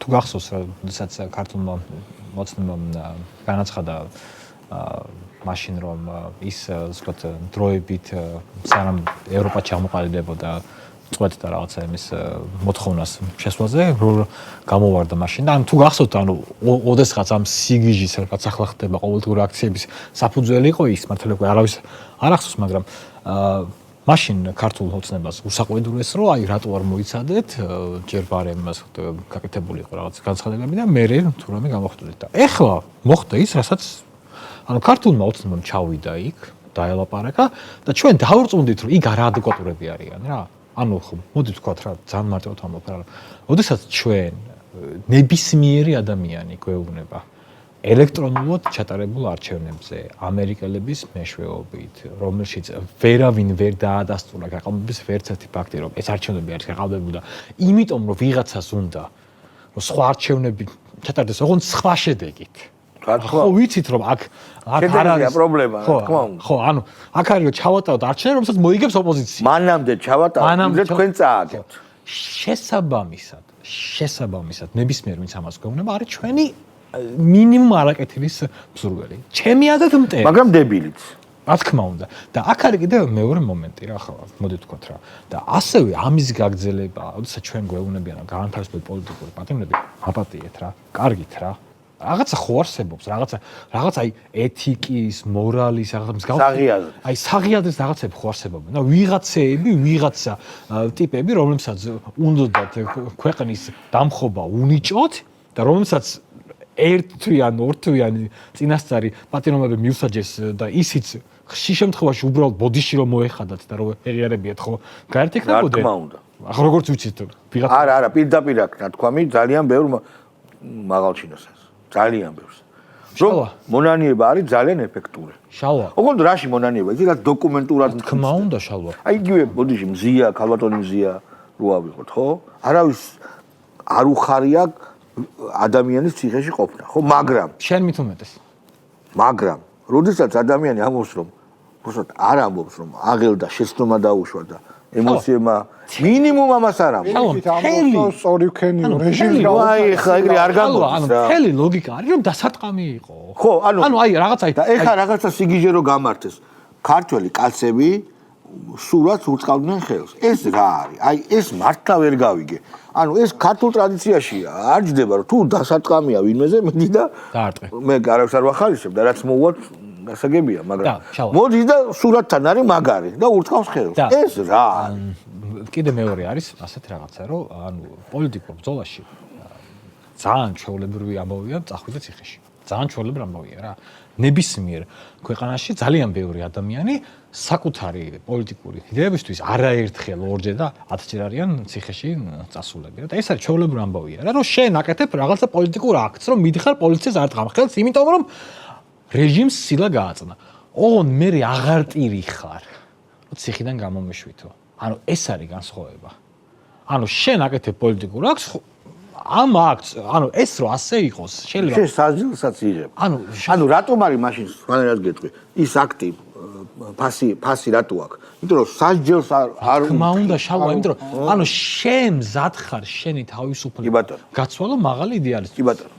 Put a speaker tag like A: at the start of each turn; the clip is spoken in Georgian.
A: გახსოვს რა, როდესაც ქართულმა მოცნებამ განაცხადა მაშინ რომ ის ვთქვათ დროებით სანამ ევროპა ჩამოყალიბებოდა წვეთდა რაღაცა იმის მოთხოვნას შესვლაზე რომ გამოვარდა მაშინ და თუ გახსოვთ ოდესღაც ამ სიგიჟის რაღაც ახლა ხდება ყოველდღიური აქციების საფუძველი იყო ის მართლა არავის არ ახსოვს მაგრამ მაშინ ქართულ ოცნებას უსაყვედურეს რომ აი რატო არ მოიცადეთ ჯერ ბარემ გაკეთებული იყო რაღაც განცხადებები და მე თუ რამე გამოხდოდეთ და ეხლა მოხდა ის რასაც ქართულმა ოცნებამ ჩავიდა იქ დაელაპარაკა და ჩვენ დავარწმუნდით რომ იქ არაადეკვატურები არიან რა მოდით ვთქვათ რა ძალიან მარტივად ამოფრა ოდესაც ჩვენ ნებისმიერი ადამიანი გვეუბნება ელექტრონულად ჩატარებულ არჩევნებზე ამერიკელების მეშვეობით რომელშიც ვერავინ ვერ დაადასტურა გაყალბების ვერცერთი ფაქტი რომ ეს არჩევნები არის გაყალბებული და იმიტომ რომ ვიღაცას უნდა რომ სხვა არჩევნები ჩატარდეს ოღონდ სხვა შედეგით ხო ვიცით რომ აქ
B: არ არის პრობლემა რა თქმა უნდა
A: ხო აქ არის რომ ჩავატაროთ არჩევნები რომელსაც მოიგებს ოპოზიცია
B: მანამდე ჩავატაროთ თქვენ წააგებთ
A: შესაბამისად ნებისმიერ ვინც ამას გვეუბნება არის ჩვენი მინიმუმ არაკეთილის მსურველი ჩემი აზრით მტერი
B: მაგრამ დებილიც
A: რა თქმა უნდა და აქ არის კიდევ მეორე მომენტი რა ხო მოდით ვთქვათ რა და ასევე ამის გაგრძელება ოდესაც ჩვენ გვეუბნებიან რომ განთავისუფლებული პოლიტიკური პატიმრები აპატიეთ რა კარგით რა რაღაცა ხო არსებობს რაღაც აი ეთიკის მორალის რაღაცა
B: მსგავსი
A: აი საღიაძის რაღაცები ხო არსებობენ და ვიღაცა ტიპები რომლებსაც უნდათ ქვეყნის დამხობა უნიჭოთ და რომლებსაც ერთთვიან ორთვიანი წინასწარი პატიმრობები მიუსაჯეს და ისიც ხშირ შემთხვევაში უბრალოდ ბოდიში რომ მოეხადათ და რომ ეღიარებიათ ხო გაერთიანებოდნენ
B: რა თქმა უნდა
A: ახლა როგორც ვიცით ვიღაცა
B: არა პირდაპირ აქ ნათქვამი ძალიან ბევრ მაღალჩინოსას ძალიან ბევრს რომ მონანიება არის ძალიან ეფექტური
A: შალვა
B: ოღონდ რაში მონანიება ის რაც დოკუმენტურად
A: თქმა უნდა შალვა
B: აი იგივე ბოდიში მზია ქალბატონი მზია რო ავიღოთ ხო არავის არ უხარია ადამიანის ციხეში ყოფნა ხო მაგრამ
A: შენ მით უმეტეს
B: მაგრამ როდესაც ადამიანი ამბობს რომ უბრალოდ არ ამბობს რომ აღელდა შეცდომა დაუშვა და ემოციებმა მინიმუმ ამას არ ამბობს
C: სწორიქენი რეჟიმი
B: აი ხა ეგრე არ გამოვიდა
A: მთელი ლოგიკა არის რომ დასარტყამი იყო
B: ხო
A: ანუ აი რაღაცა
B: და ეხა რაღაცა სიგიჟე რო გამართეს ქართველი კაცები სულაც უწყავდნენ ხელს ეს რა არის აი ეს მართლა ვერ გავიგე ანუ ეს ქართულ ტრადიციაშია არ ჯდება რომ თუ დასარტყამია ვინმეზე მიდი და
A: დაარტყე
B: მე არავის არ ვახალისებ და რაც მოუვათ გასაგებია მაგრამ მოდი და სურათთან არის მაგარი და ურწყავს ხელს ეს რა
A: კიდე მეორე არის ასეთ რაღაცა რომ ანუ პოლიტიკურ ბრძოლაში ძალიან ჩვეულებრივი ამბავია წახვიდე ციხეში ძალიან ჩვეულებრივი ამბავია რა ნებისმიერ ქვეყანაში ძალიან ბევრი ადამიანი საკუთარი პოლიტიკური იდეებისთვის არაერთხელ ორჯერ და 10-ჯერ არიან ციხეში წასულები რა და ეს არის ჩვეულებრივი ამბავია რა რომ შენ აკეთებ რაღაცა პოლიტიკურ აქტს რომ მიდიხარ პოლიციას არ ტყამ ხელს იმიტომ რომ რეჟიმს სილა გააწნა ოღონდ მე აღარ ტირი ხარ ციხიდან გამომეშვითო ანუ ეს არის განსხვავება ანუ შენ აკეთებ პოლიტიკურ აქტს ამ აქტს ანუ ეს რო ასე იყოს შეიძლება
B: შენ საძილსაც იღებ ანუ რატომ არის მაშინ სვანერად გეტყვი ის აქტი ფასი რატო აქვს იმიტომ რომ სასჯელს არ
A: თქმა უნდა შალვა იმიტომ რომ ანუ შენ მზად ხარ შენი თავისუფლება გაცვალო მაღალი იდეალისტი
B: კი ბატონო